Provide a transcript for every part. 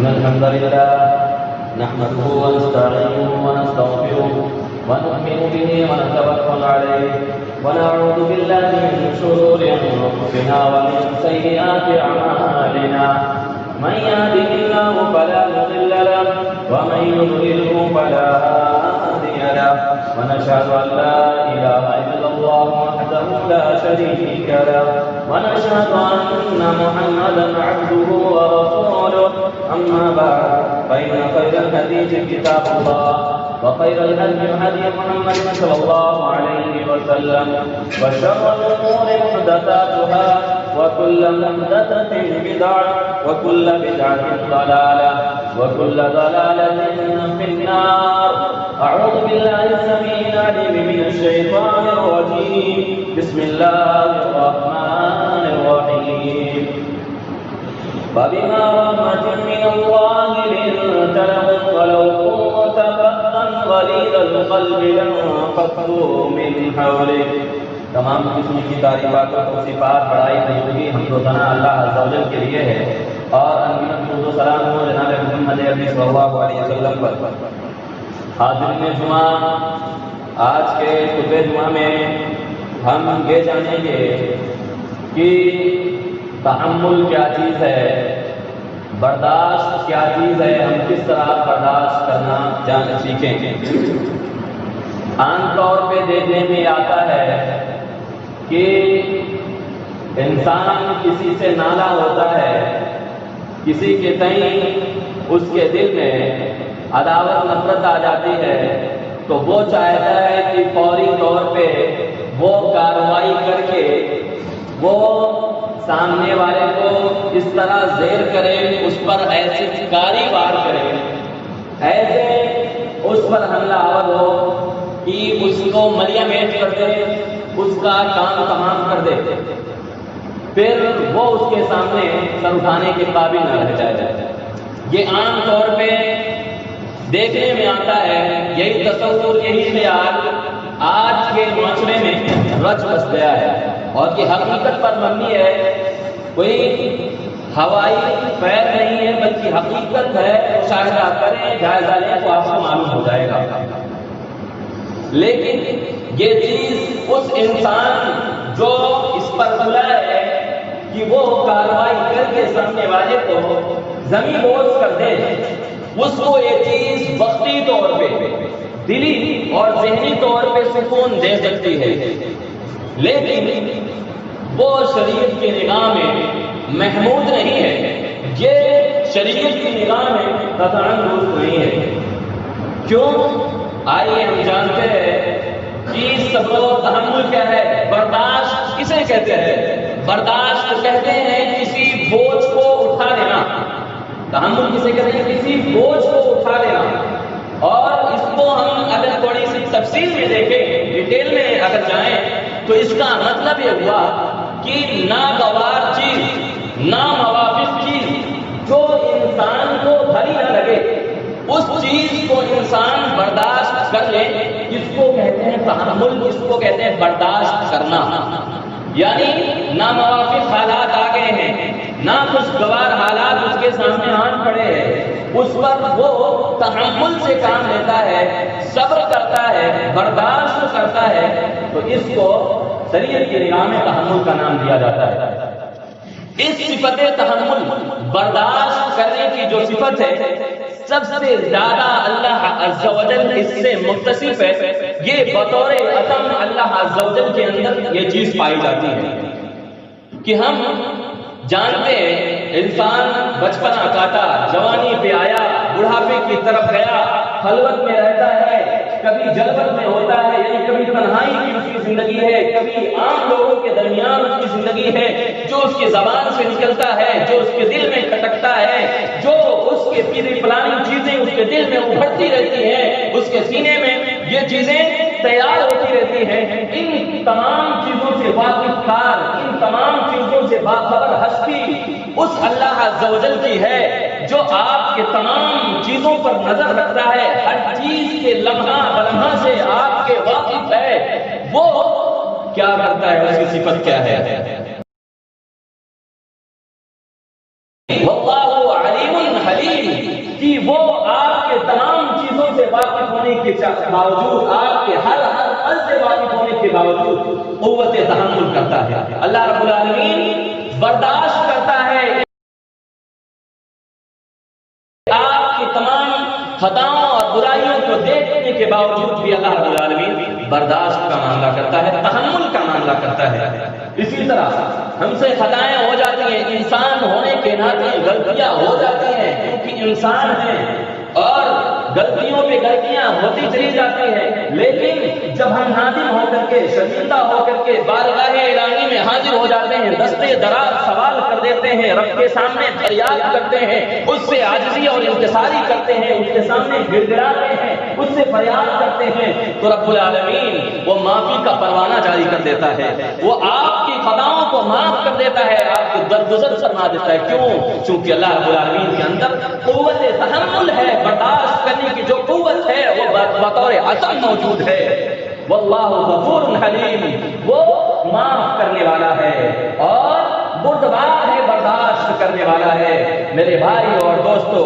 الحمد لله نحمده ونستعينه ونستغفره ونؤمن به ونتوكل عليه ونعوذ بالله من شرور أنفسنا ومن سيئات أعمالنا من يهده الله فلا مضل له ومن يضلله فلا هادي له ونشهد أن لا إله إلا الله وحده لا شريك له ونشهد أن محمدا عبده ورسوله أما بعد فإن خير الحديث كتاب الله وخير الهدي هدي محمد صلى الله عليه وسلم وشر الأمور محدثاتها وكل محدثة بدعة وكل بدعة ضلالة وكل ضلالة في النار. أعوذ بالله السميع العليم من الشيطان الرجيم. بسم الله الرحمن الرحيم. فبما رحمة من الله لنت لهم ولو كنت فظا غليظ القلب لانفضوا من حولك. تمام قسم کی تعریفات و صفات بڑائی بزرگی حمد و ثنا اللہ عز و جل کے لیے ہے اور انگیت درود و سلام ہو جناب محمد عربی صلی اللہ علیہ وسلم پر. حاضرین جمعہ، آج کے خطبہ جمعہ میں ہم یہ جانیں گے کہ تحمل کیا چیز ہے، برداشت کیا چیز ہے، ہم کس طرح برداشت کرنا سیکھیں. عام طور پہ دیکھنے میں آتا ہے کہ انسان کسی سے نالا ہوتا ہے، کسی کے تئیں اس کے دل میں عداوت نفرت آ جاتی ہے تو وہ چاہتا ہے کہ فوری طور پہ وہ کارروائی کر کے وہ سامنے والے کو اس طرح زیر کرے، اس پر ایسی کاری وار کرے، ایسے اس پر حملہ آور ہو کہ اس کو ملیا میٹ کر دے، اس کا کام تمام کر دے، پھر وہ اس کے سامنے سر اٹھانے کے قابل نہ رہ جائے. یہ عام طور پہ دیکھنے میں آتا ہے. یہی تصور، یہی خیال آج کے معاشرے میں رچ بس گیا ہے اور یہ حقیقت پر مبنی ہے، کوئی ہوائی خیر نہیں ہے بلکہ حقیقت ہے. مشاہدہ کریں، جائزہ لیں تو آپ کو معلوم ہو جائے گا. لیکن یہ چیز اس انسان جو اس پر کھلا ہے کہ وہ کارروائی کر کے سامنے والے کو زمین بوس کر دے، اس کو یہ چیز وقتی طور پہ دلی اور ذہنی طور پہ سکون دے سکتی ہے، لیکن وہ شریعت کی نگاہ میں محمود نہیں ہے. یہ شریعت کی نگاہ میں قطعاً درست نہیں ہے. کیوں؟ آئیے ہم جانتے ہیں کہ صبر و تحمل کیا ہے. برداشت کسے کہتے ہیں؟ برداشت کہتے ہیں کسی بوجھ کو اٹھا لینا. تحمل کسے کہتے ہیں؟ کسی بوجھ کو اٹھا لینا. اور اس کو ہم اگر تھوڑی سی تفصیل میں دیکھیں، ڈیٹیل میں اگر جائیں تو اس کا مطلب یہ ہوا کہ ناگوار چیز، ناموافق چیز جو انسان کو بھری نہ لگے، اس چیز کو انسان برداشت کر لے، اس کو کہتے ہیں تحمل، اس کو کہتے ہیں برداشت کرنا. یعنی ناموافق حالات آ گئے ہیں، ناخوشگوار حالات اس کے سامنے آن پڑے ہیں، اس پر وہ تحمل سے کام لیتا ہے، صبر کرتا ہے، برداشت کرتا ہے، تو اس کو شریعت کی نگاہ میں تحمل کا نام دیا جاتا ہے. اس صفت تحمل، برداشت کرنے کی جو صفت ہے، سب سے زیادہ اللہ عز و جل اس سے متصف ہے. یہ بطور عطم اللہ عز و جل کے اندر یہ چیز پائی جاتی ہے کہ ہم جانتے ہیں انسان بچپنا کاٹا، جوانی پہ آیا، بڑھاپے کی طرف گیا، خلوت میں رہتا ہے، کبھی جلوت میں ہوتا ہے، یعنی کبھی تنہائی کی اس کی زندگی ہے، کبھی عام لوگوں کے درمیان اس کی زندگی ہے. جو اس کی زبان سے نکلتا ہے، جو اس کے دل میں کھٹکتا ہے، جو اس کے پیری پلانی چیزیں اس کے دل میں ابھرتی رہتی ہیں، اس کے سینے میں یہ چیزیں تیار ہوتی رہتی ہیں. ان تمام چیزوں سے واقف کار، ان تمام چیزوں سے باخبر ہستی اس اللہ عز و جل کی ہے جو آپ کے تمام چیزوں پر نظر رکھتا ہے، ہر چیز کے لمحہ بلمحہ سے آپ کے واقف ہے. وہ کیا کرتا ہے، اس کی صفت کیا ہے؟ واللہ علیم حلیم. کریم کہ وہ آپ کے تمام چیزوں سے واقف ہونے کے باوجود، آپ کے ہر پل سے واقف ہونے کے باوجود قوت تحمل کرتا ہے۔ اللہ رب العالمین برداشت کرتا ہے آپ کی تمام خطاؤں اور برائیوں کو دیکھنے کے باوجود بھی اللہ رب العالمین برداشت کا معاملہ کرتا ہے، تحمل کا معاملہ کرتا ہے۔ اسی طرح ہم سے خطائیں ہو جاتی ہیں، انسان ہونے کے ناطے غلطیاں ہو جاتی ہیں، کیونکہ انسان ہیں اور غلطیوں پہ غلطیاں ہوتی چلی جاتی ہیں، لیکن جب ہم نادم ہو کر کے، شرمندہ ہو کر کے بارگاہ الہی میں حاضر ہو جاتے ہیں، دستے دراز سوال کر دیتے ہیں، رب کے سامنے فریاد کرتے ہیں، اس سے عاجزی اور انکساری کرتے ہیں، اس کے سامنے گڑ گڑاتے ہیں، اس سے فریاد کرتے ہیں، تو رب العالمین وہ معافی کا پروانہ جاری کر دیتا ہے، وہ آپ کی خطاؤں کو معاف کر دیتا ہے، آپ کو درگزر فرما دیتا ہے۔ کیوں؟ چونکہ اللہ رب العالمین کے اندر قوت تحمل ہے، برداشت کرنے کی جو قوت ہے وہ بطور عزم موجود ہے۔ واللہ غفور حلیم، وہ معاف کرنے والا ہے اور بردبار ہے، برداشت کرنے والا ہے۔ میرے بھائی اور دوستو،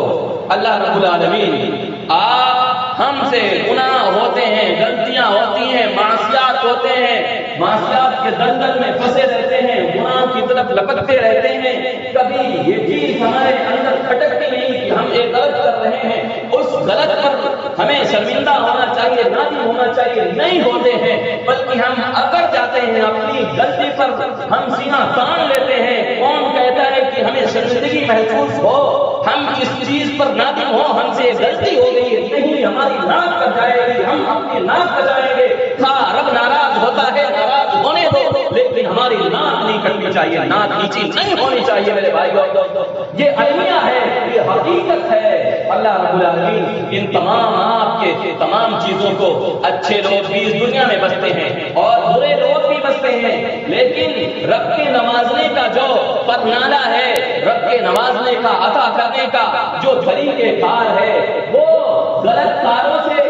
اللہ رب العالمین آپ ہم سے گناہ ہوتے ہیں، غلطیاں ہوتی ہیں، معصیات ہوتے ہیں، معصیات کے دلدل میں پھنسے رہتے ہیں، گناہ کی طرف لپکتے رہتے ہیں، کبھی یہ چیز ہمارے اندر کھٹکتی نہیں کہ ہم ایک غلط کر رہے ہیں، اس غلط پر ہمیں شرمندہ ہونا چاہیے، نادم ہونا چاہیے، نہیں ہوتے ہیں، بلکہ ہم اکڑ جاتے ہیں اپنی غلطی پر، ہم سینہ تان لیتے ہیں۔ کون کہتا ہے کہ ہمیں شرمندگی محسوس ہو، ہم اس چیز پر نادم ہو، ہم سے غلطی ہو گئی ہے، نہیں، ہماری ناک کٹ جائے گی، ہم اپنی ناک بچائیں گے۔ ہاں، رب ناراض ہوتا ہے، ناراض ہونے دو، لیکن ہماری ناک نہیں کٹنی چاہیے، ناک نیچی نہیں ہونی چاہیے۔ میرے بھائی اور دوستو، یہ المیہ ہے، یہ حقیقت ہے۔ اللہ رب العالمین ان تمام آپ کے تمام چیزوں کو، اچھے لوگ بھی اس دنیا میں بستے ہیں اور برے لوگ بھی بستے ہیں، لیکن رب کے نوازنے کا جو پرنالہ ہے، رب کے نوازنے کا، عطا کرنے کا جو طریقہ کار ہے، وہ غلط کاروں سے،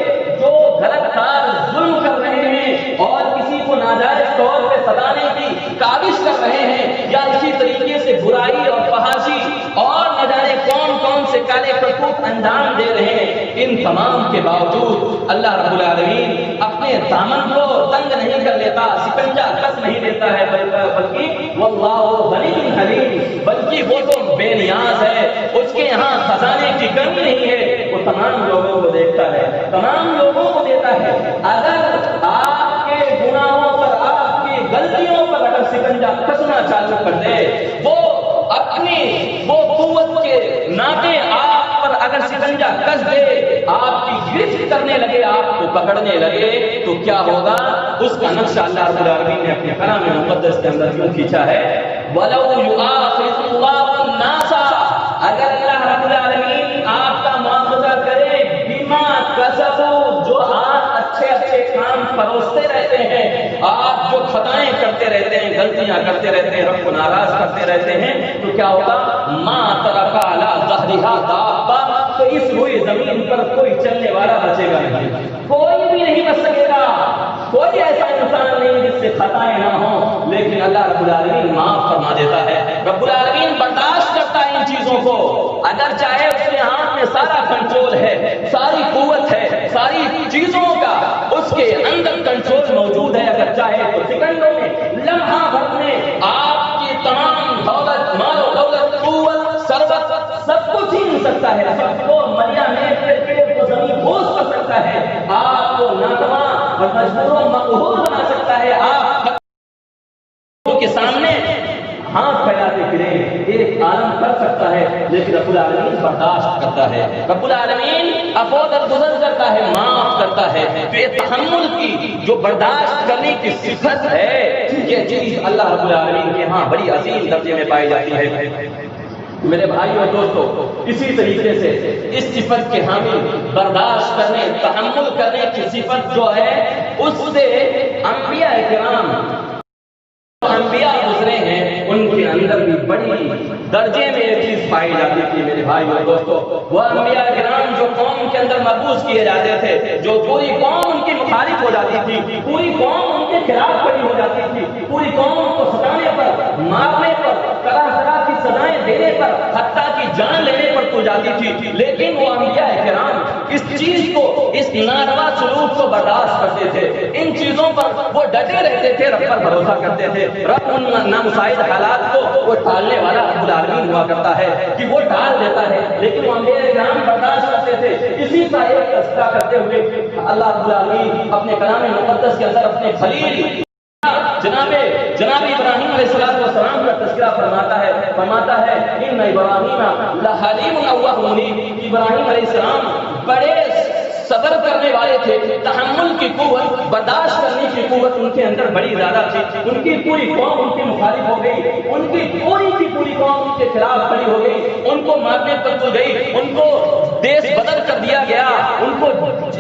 جو غلط کار ظلم کر رہے ہیں اور کسی کو ناجائز طور پہ ستانے کی کاوش کر رہے ہیں، یا اسی طریقے سے برائی اور فحاشی اور نہ جانے کون کون سے کالے کرتوت انجام دے رہے ہیں، ان تمام کے باوجود اللہ رب العالمین اپنے دامن کو تنگ نہیں کر لیتا، شکنجہ کس نہیں دیتا ہے، بلکہ واللہ غنی حلیم، بلکہ وہ تو بے نیاز ہے، اس کے یہاں خزانے کی کمی نہیں ہے، وہ تمام لوگوں کو دیکھتا ہے، تمام لوگوں کو دیتا ہے۔ اگر آپ کے گناہوں پر، آپ کی غلطیوں پر اگر شکنجہ کسنا چالو کر دے، وہ اپنی وہ قوت کے ناطے آپ پر اگر شکنجہ کس دے، آپ کی گرفت کرنے لگے، آپ کو پکڑنے لگے، تو کیا ہوگا؟ اس کا نقشہ اللہ رب العالمین نے اپنے کلام مقدس کے اندر کیوں کھینچا ہے؟ وَلَوْ يُؤَاخِذُ اللَّهُ النَّاسَ، اگر اللہ رب العالمین آپ کا مواخذہ کرے، بِمَا كَسَبُوا، جو آپ اچھے اچھے کام پروستے رہتے ہیں، آپ جو خطائیں کرتے رہتے ہیں، غلطیاں کرتے رہتے ہیں، رب کو ناراض کرتے رہتے ہیں، تو کیا ہوگا؟ مَا تَرَكَ عَلَىٰ ظَهْرِهَا دَابَّةٌ، تو اس ہوئی زمین پر کوئی چلنے والا بچے گا نہیں، کوئی بھی نہیں بچ سکے گا، کوئی ایسا انسان نہیں جس سے خطائیں نہ ہوں، لیکن اللہ رب العالمین معاف فرما دیتا ہے، رب العالمین برداشت کرتا ہے ان چیزوں کو، اگر چاہے اس کے ہاتھ میں سارا کنٹرول ہے، ساری قوت ہے، ساری چیزوں کا اس کے اندر کنٹرول موجود ہے، اگر چاہے تو سیکنڈوں میں، لمحہ بھر میں آپ کی تمام دولت، مال و دولت، قوت، ثروت، سب کچھ چھین سکتا ہے، سب کو مریا میں پیڑ کو زمین بوس کر سکتا ہے، آپ کو ناتواں اور مجبور و مقہور بنا سکتا ہے، آپ کے سامنے ہاتھ پھیلاتے پھریں، ایک عالم کر سکتا ہے، لیکن رب العالمین برداشت کرتا ہے، رب العالمین عفو درگزر کرتا ہے، معاف کرتا ہے۔ تو یہ تحمل کی جو برداشت کرنے کی صفت ہے، یہ چیز اللہ رب العالمین کے ہاں بڑی عظیم درجے میں پائی جاتی ہے۔ میرے بھائی اور دوستو، اسی طریقے سے اس صفت کے حامی، برداشت کرنے، تحمل کرنے کی صفت جو ہے، اس سے انبیاء کرام، انبیاء گزرے ہیں، ان کے اندر بھی بڑی درجے میں یہ چیز پائی جاتی تھی۔ میرے بھائی اور دوستو، وہ انبیاء کرام جو قوم کے اندر مبعوث کیے جاتے تھے، جو پوری قوم ان کی مخالف ہو جاتی تھی، پوری قوم ان کے خلاف کھڑی ہو جاتی تھی، پوری قوم ان کو ستانے پر، مارنے پر، طرح طرح کی سزائیں دینے پر، حتیٰ کہ کی جان لینے پر تو جاتی تھی، لیکن وہ انبیاء کرام اس چیز کو، اس ناروا سلوک کو برداشت کرتے تھے، ان چیزوں پر وہ ڈٹے رہتے تھے، رب پر بھروسہ کرتے تھے۔ رب ان نامساعد حالات کو وہ ٹالنے والا رب العالمین ہوا کرتا ہے کہ وہ ٹال دیتا ہے، لیکن وہ انبیاء کرام برداشت کرتے تھے۔ اسی کا ایک تذکرہ کرتے ہوئے اللہ رب العالمین اپنے کلام مقدس کے اندر اپنے خلیل جناب ابراہیم علیہ السلام کا تذکرہ فرماتا ہے ان ابراہیم لحلیم اوہ منیب، ابراہیم علیہ السلام بڑے صبر کرنے والے تھے، تحمل کی قوت، برداشت کرنے کی قوت ان کے اندر بڑی زیادہ تھی۔ ان کی پوری قوم ان کے مخالف ہو گئی، ان کی پوری قوم ان کے خلاف کھڑی ہو گئی، ان کو مارنے پر تل گئی، ان کو دیش بدل کر دیا گیا، ان کو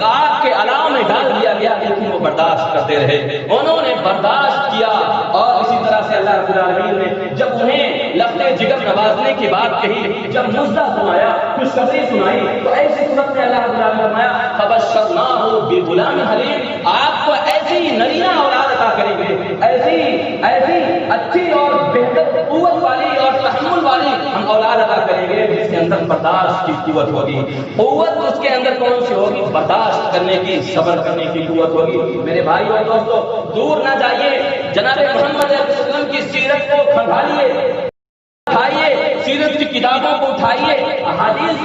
آگ کے الاؤ میں ڈال دیا گیا، لیکن وہ برداشت کرتے رہے، انہوں نے برداشت کیا۔ اور اسی طرح سے اللہ رب العالمین نے جب انہیں لفظ جگر نوازنے کی بات کہی، جب مژدہ سنایا، خوشخبری سنائی، تو ایسی صورت میں اللہ رب العالمین نے فرمایا فبشرناہ بغلام حلیم، آپ کو ایسی نرینہ اولاد عطا کریں گے، ایسی اچھی اور بہتر قوت والی اور تحمل والی ہم اولاد عطا کریں گے جس کے اندر برداشت کی قوت ہوگی۔ قوت اس کے اندر کون سی ہوگی؟ برداشت کرنے کی، صبر کرنے کی قوت ہوگی۔ میرے بھائی اور دوستو، دور نہ جائیے، جناب محمد علیہ السلام کی سیرت کو کھنگالئے، اٹھائیے، سیرت کی کتابوں کو اٹھائیے، احادیث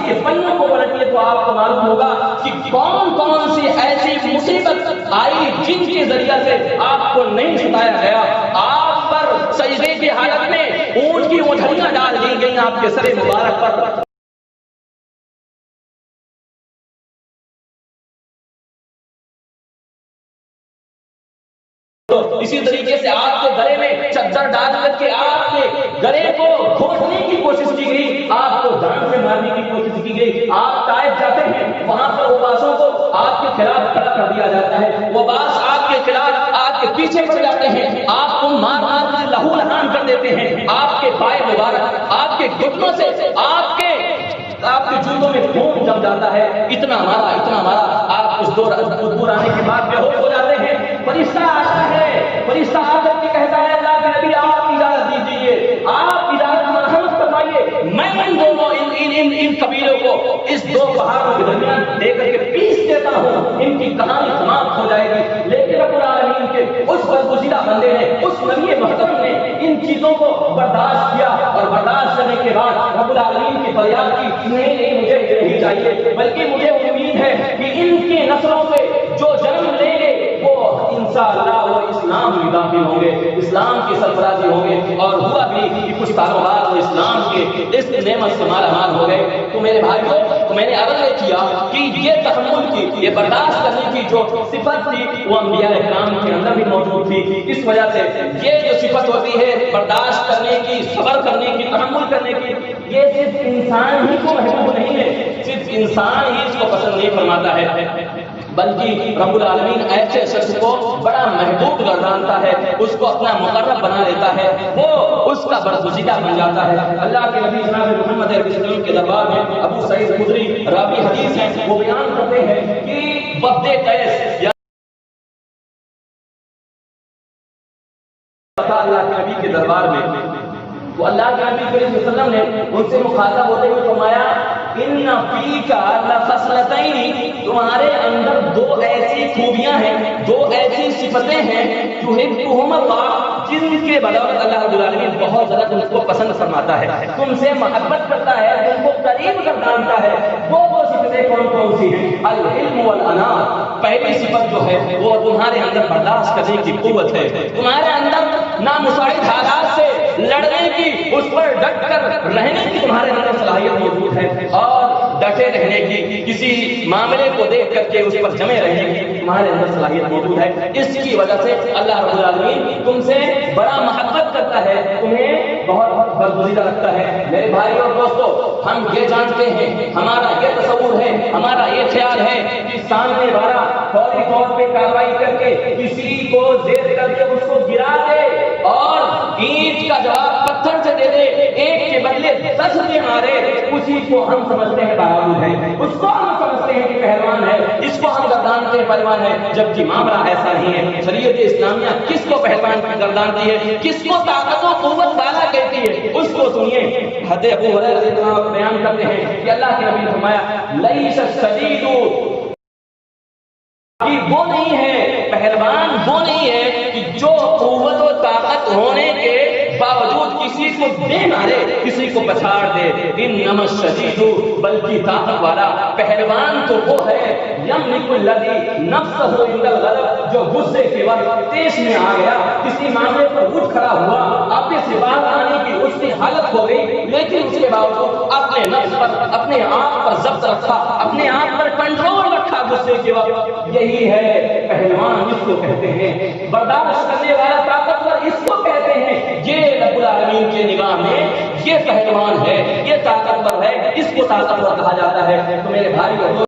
کے پنوں کو پلٹیے تو آپ کو معلوم ہوگا کہ کون کون سی ایسی مصیبت آئی جن کے ذریعے سے آپ کو نہیں ستایا گیا۔ آپ پر سجدے کی حالت میں اونٹ کی اوٹھڑیاں ڈال دی گئیں آپ کے سر مبارک پر۔ اسی طریقے سے آپ کے گلے میں چادر ڈال کر کے آپ کے گلے کو گھونٹنے کی کوشش کی گئی، آپ کو جان سے مارنے کی کوشش کی گئی۔ آپ طائف جاتے ہیں، وہاں پر وباسوں کو آپ کے خلاف کھڑا کر دیا جاتا ہے، وباس آپ کے خلاف آپ کے پیچھے پڑ جاتے ہیں، آپ کو مار کر لہو لہان کر دیتے ہیں، آپ کے پائے مبارک، آپ کے گھٹنوں سے آپ کے جوتوں میں خون جم جاتا ہے، اتنا مارا، آپ اس دور آنے کے بعد بے ہوش ہو جاتے ہیں۔ فرشتہ آتا ہے، فرشتہ آ کر کے کہتا ہے اللہ کے نبی آپ اجازت دیجیے، آپ اجازت مرحمت فرمائیے، میں ان قبیلوں کو اس دو پہاڑوں کے درمیان دے کر کے پیس دیتا ہوں، ان کی کہانی سماپت ہو جائے گی۔ لیکن رب العالمین کے اس برگزیدہ بندے نے، اس نبی محترم نے ان چیزوں کو برداشت کیا، اور برداشت کرنے کے بعد رب العالمین کی فریاد کی، نہیں مجھے نہیں چاہیے، بلکہ مجھے امید ہے کہ ان کی نسلوں سے جو جنم لیں گے وہ انشاءاللہ وہ اسلام میں داخل ہوں گے، اسلام کی سرفرازی ہوں گے۔ اور ہوا بھی کہ کچھ سالوں بعد وہ اسلام کے اس نعمت سے مالا مال ہو گئے۔ تو میرے بھائیوں، میں نے عرض کیا کہ یہ تحمل کی، یہ برداشت کرنے کی جو صفت تھی وہ انبیاء کرام کے اندر بھی موجود تھی۔ اس وجہ سے یہ جو صفت ہوتی ہے برداشت کرنے کی، صبر کرنے کی، تحمل کرنے کی، یہ صرف انسان ہی کو محبوب نہیں ہے، صرف انسان ہی اس کو پسند نہیں فرماتا ہے، بلکہ رب العالمین ایسے شخص کو بڑا محبوب گردانتا ہے، اس کو اپنا مقرب بنا لیتا ہے، وہ اس کا برگزیدہ بن جاتا ہے۔ اللہ کے نبی جناب محمد علیہ السلام کے دربار میں ابو سعید خدری راوی حدیث ہیں، وہ بیان کرتے ہیں کہ وفد قیس اللہ کے نبی کے دربار میں، تو اللہ کے نبی صلی اللہ علیہ وسلم نے ان سے مخاطب ہوتے ہوئے فرمایا ان فیک لخصلتین، تمہارے اندر دو ایسی خوبیاں ہیں، دو ایسی صفتیں ہیں، یحبہم اللہ، جن کے بدولت اللہ رب العالمین بہت زیادہ تم کو پسند فرماتا ہے، تم سے محبت کرتا ہے، تم کو قریب گردانتا ہے۔ وہ صفتیں کون کون سی ہیں؟ العلم والانات، پہلی صفت جو ہے وہ تمہارے اندر برداشت کرنے کی قوت ہے، تمہارے اندر نامساعد حالات سے لڑنے کی، اس پر ڈٹ کر رہنے کی تمہارے اندر صلاحیت موجود ہے، اور ڈٹے رہنے کی، کسی معاملے کو دیکھ کر کے اس پر جمے رہنے کی تمہارے اندر صلاحیت موجود ہے۔ اس کی وجہ سے اللہ رب العالمین تم سے بڑا محبت کرتا ہے، تمہیں بہت برگزیدہ رکھتا ہے۔ میرے بھائی اور دوستو، ہم یہ جانتے ہیں، ہمارا یہ تصور ہے، ہمارا یہ خیال ہے کہ سامنے والا فوری طور پہ کارروائی کر کے کسی کو زیر کر کے اس کو گرا دے اور اینٹ کا جواب پتھر سے دے دے، ایک کے بدلے 10 دے مارے، اسی کو ہم سمجھتے ہیں بہادر ہے، اس کو ہم سمجھتے ہیں کہ پہلوان ہے، اس کو ہم گردانتے ہیں پہلوان ہے، جبکہ معاملہ ایسا نہیں ہے۔ شریعت اسلامیہ کس کو پہلوان گردانتی ہے، کس کو طاقت و قوت والا کہتی ہے، اس کو سنیے حضرت ابو ہریرہ رضی اللہ عنہ بیان کرتے ہیں کہ اللہ کے نبی نے فرمایا لیس الشدید کہ وہ نہیں ہے، پہلوان وہ نہیں ہے کہ جو قوت و طاقت ہونے کے باوجود کسی کو دے مارے، کسی کو پچھاڑ دے. انما الشدید، بلکہ طاقت والا پہلوان تو وہ ہے یملک الذی نفسہ عند الغضب، جو غصے کے وقت تیش میں آ گیا، کسی معاملے پر اٹھ کھڑا ہوا، اپنے سے بات آنے کی اس کی حالت ہو گئی، لیکن اس کے باوجود اپنے نفس پر، اپنے آپ پر ضبط رکھا، اپنے آپ پر کنٹرول رکھا غصے کے وقت. یہی ہے پہلوان، اس کو کہتے ہیں. برداشت کرنے والا طاقتور اس کو کہتے ہیں. یہ رب العالمین کے نگاہ میں یہ پہلوان ہے، یہ طاقتور ہے، اس کو طاقتور کہا جاتا ہے. تو میرے بھائی اور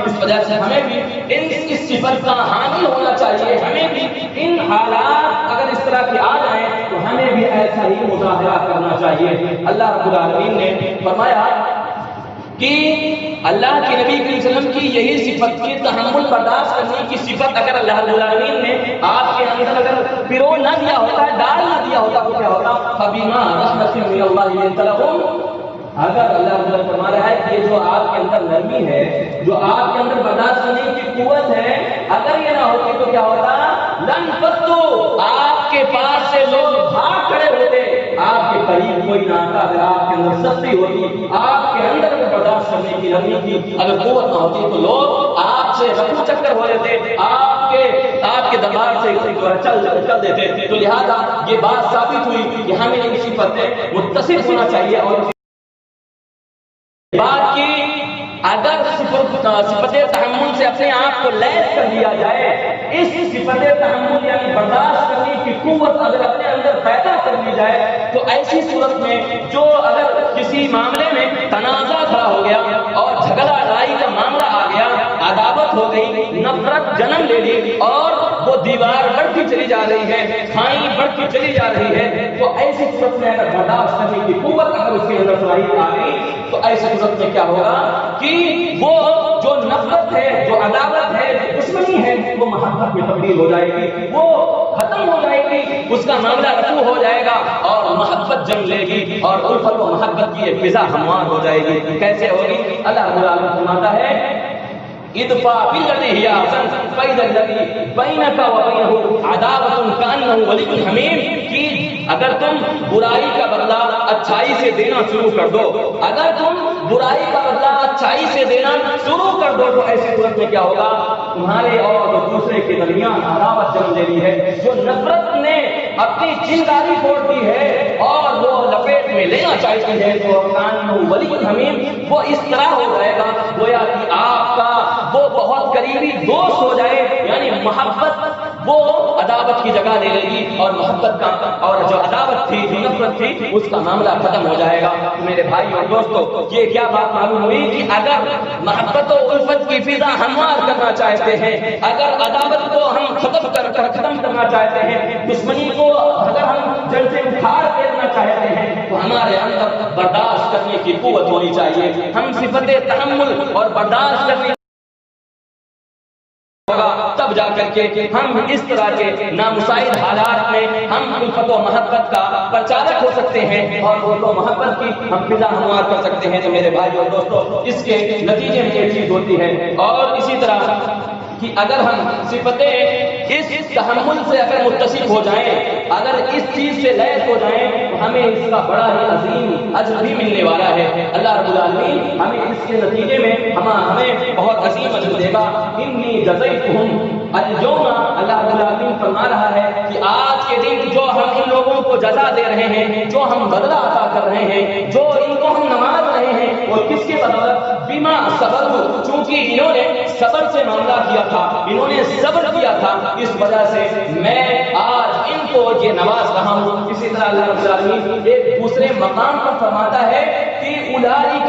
اس وجہ سے ہمیں بھی اس صفت کا حامل ہونا چاہیے. ہمیں بھی ان حالات اگر اس طرح کے آ جائیں تو ہمیں بھی ایسا ہی مظاہرہ کرنا چاہیے. اللہ رب العالمین نے فرمایا کہ اللہ کے نبی صلی اللہ علیہ وسلم کی یہی صفت کی تحمل برداشت کرنے کی صفت اگر اللہ رب العالمین نے آپ کے اندر اگر پیرو نہ دیا ہوتا، ڈال نہ دیا ہوتا تو کیا ہوتا؟ فَبِمَا رَحْمَةٍ مِّنَ اللَّهِ لِنتَ لَهُمْ. اگر اللہ تعالیٰ فرما رہا ہے کہ یہ جو آپ کے اندر نرمی ہے، جو آپ کے اندر برداشت کرنے کی قوت ہے، اگر یہ نہ ہوتی تو کیا ہوتا؟ لن فتو، آپ کے پاس سے لوگ بھاگ کھڑے ہوتے. آپ کے قریب کوئی نہ آتا. اگر آپ کے اندر سختی ہوتی، آپ کے اندر برداشت کرنے کی نرمی کی اگر قوت نہ ہوتی تو لوگ آپ سے رفو چکر ہو لیتے، آپ کے دربار سے چل دیتے. تو لہذا یہ بات ثابت ہوئی کہ ہمیں ان صفتیں متصف ہونا چاہیے. اور بات کی اگر صفت تحمل سے اپنے آپ کو لیس کر لیا جائے، اس صفت تحمل یعنی برداشت کرنے کی قوت اگر اپنے اندر پیدا کر لی جائے تو ایسی صورت میں جو اگر کسی معاملے میں تنازع کھڑا ہو گیا اور جھگڑا لڑائی کا معاملہ آ گیا، عداوت ہو گئی، نفرت جنم لے لی اور وہ دیوار بڑھتی چلی جا رہی ہے، کھائی بڑھتی چلی جا رہی ہے، تو ایسی صورت میں اگر برداشت کرنے کی قوت اگر اس کے اندر صلاحیت آ گئی تو ایسی صورت میں کیا ہوگا کہ وہ جو نفرت ہے، جو عداوت ہے، جو دشمنی ہے، وہ محبت میں تبدیل ہو جائے گی، وہ ختم ہو جائے گی، اس کا معاملہ رفو ہو جائے گا اور محبت جم لے گی اور الفت و محبت کی ایک فضا ہموار ہو جائے گی. کیسے ہوگی؟ اللہ رب العالمین فرماتا ہے ادفع بالذی ہی احسن فاذا الذی بینک وبینہ عداوۃ کانہ ولی حمیم. کہ اگر تم برائی کا بدلہ اچھائی سے دینا شروع کر دو، اگر تم برائی کا بدلہ اچھائی سے دینا شروع کر دو تو ایسی صورت میں کیا ہوگا؟ تمہارے اور دوسرے کے درمیان عداوت جم لے ہے. جو نفرت نے اپنی چنگاری پھوڑ دی ہے اور وہ لپیٹ میں لینا چاہتی ہے تو کانہ ولی حمیم، وہ اس طرح ہو جائے گا گویا کہ آپ کا وہ بہت قریبی دوست ہو جائے. یعنی محبت وہ عداوت کی جگہ لے لے گی اور محبت کا اور جو عداوت تھی، جو نفرت تھی، اس کا معاملہ ختم ہو جائے گا. میرے بھائی اور دوستو، یہ کیا بات معلوم ہوئی کہ اگر محبت و الفت کی فضا ہموار کرنا چاہتے ہیں، اگر عداوت کو ہم ختم کرنا چاہتے ہیں، دشمنی کو اگر ہم جڑ سے اکھاڑ پھینکنا چاہتے ہیں تو ہمارے اندر برداشت کرنے کی قوت ہونی چاہیے. ہم صفت تحمل اور برداشت کرنے تب جا کر کے ہم اس طرح کے نامساعد حالات میں ہم الفت و محبت کا پرچارک ہو سکتے ہیں اور الفت و محبت کی ہم فضا ہموار کر سکتے ہیں. تو میرے بھائی اور دوستو، اس کے نتیجے میں یہ چیز ہوتی ہے. اور اسی طرح کہ اگر ہم صفتیں اس تحمل سے اگر متصف ہو جائیں، اگر اس چیز سے لیس ہو جائیں تو ہمیں اس کا بڑا ہی عظیم اجر بھی ملنے والا ہے. اللہ رب العالمین ہمیں اس کے نتیجے میں ہمیں بہت عظیم اجر دے گا. انی جزیتہم اليوم، اللہ رب العالمین فرما رہا ہے کہ آج کے دن جو ہم ان لوگوں کو جزا دے رہے ہیں، جو ہم بدلہ عطا کر رہے ہیں، جو ان کو ہم نماز رہے ہیں، وہ کس کے بدولت؟ بما صبروا، چونکہ انہوں نے صبر سے معاملہ کیا تھا، انہوں نے صبر کیا تھا، اس وجہ سے میں آج ان کو یہ نواز رہا ہوں. اسی طرح اللہ رب العالمین ایک دوسرے مقام پر فرماتا ہے کہ اولئک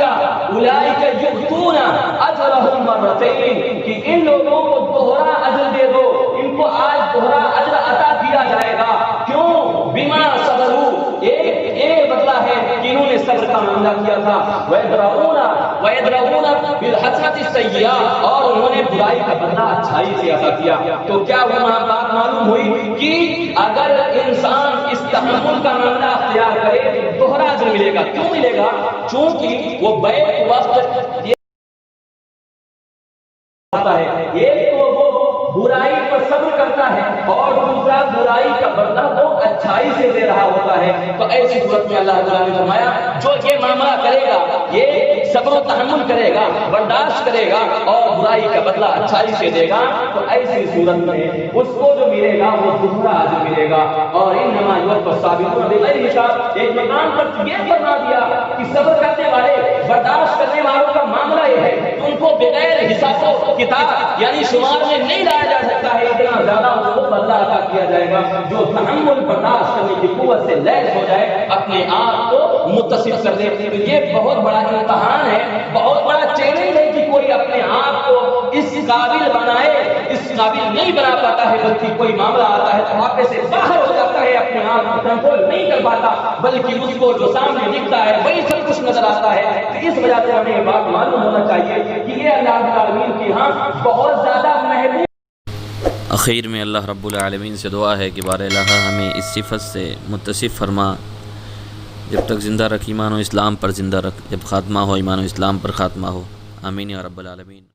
یؤتون اجرهم مرتين، کہ ان لوگوں کو دوہرا اجر دے دو، ان کو آج دوہرا اجر عطا کیا جائے گا. کیوں؟ بما صبروا، ایک بدلہ ہے کہ انہوں نے صبر کا معاملہ کیا تھا. وَيَدْرَؤُونَ بِالْحَسَنَةِ السَّيِّئَةِ، اور انہوں نے برائی کا بدلہ اچھائی سے عطا کیا۔ تو کیا وہ بات معلوم ہوئی کہ اگر انسان اس تحمل کا معاملہ اختیار کرے تو دوہرا اجر ملے گا۔ کیوں ملے گا؟ چونکہ وہ بیک وقت ہے، ایک تو وہ برائی پر صبر کرتا ہے اور دوسرا برائی کا بدلہ وہ اچھائی سے دے رہا ہوتا ہے۔ تو ایسی صورت میں اللہ تعالیٰ نے فرمایا جو یہ معاملہ کرے گا، یہ صبر و تحمل کرے گا، برداشت کرے گا اور برائی کا بدلہ اچھائی سے دے گا، تو ایسی صورت میں اس کو جو ملے گا وہ دوسرا اجر ملے گا۔ اور انما یوفی الصابرون بغیر حساب، ایک مقام پر یہ فرما دیا کہ صبر کرنے والے، برداشت کرنے والوں کا معاملہ یہ ہے کہ ان کو بغیر حساب و کتاب یعنی شمار میں نہیں لایا جا سکتا ہے، اتنا زیادہ ان کو بدلہ عطا کیا جائے گا۔ جو تحمل برداشت کرنے کی قوت سے لیس ہو جائے، اپنے آپ کو متصف کر دے، تو یہ بہت بڑا امتحان ہے، بہت بڑا چیلنج ہے کہ کوئی اپنے آپ کو اس قابل بنائے، اس قابل نہیں بنا پاتا ہے، بلکہ کوئی معاملہ آتا ہے تو واقعے سے باہر ہو جاتا ہے، اپنے آپ کو کنٹرول نہیں کر پاتا، بلکہ اس کو جو سامنے دکھتا ہے وہی سب کچھ نظر آتا ہے۔ تو اس وجہ سے ہمیں یہ بات معلوم ہونا چاہیے کہ یہ اللہ رب العالمین کی ہاں بہت زیادہ محبوب۔ اخیر میں اللہ رب العالمین سے دعا ہے کہ بار الہ ہمیں اس صفت سے متصف فرما، جب تک زندہ رکھ ایمان و اسلام پر زندہ رکھ، جب خاتمہ ہو ایمان و اسلام پر خاتمہ ہو، آمین یا رب العالمین۔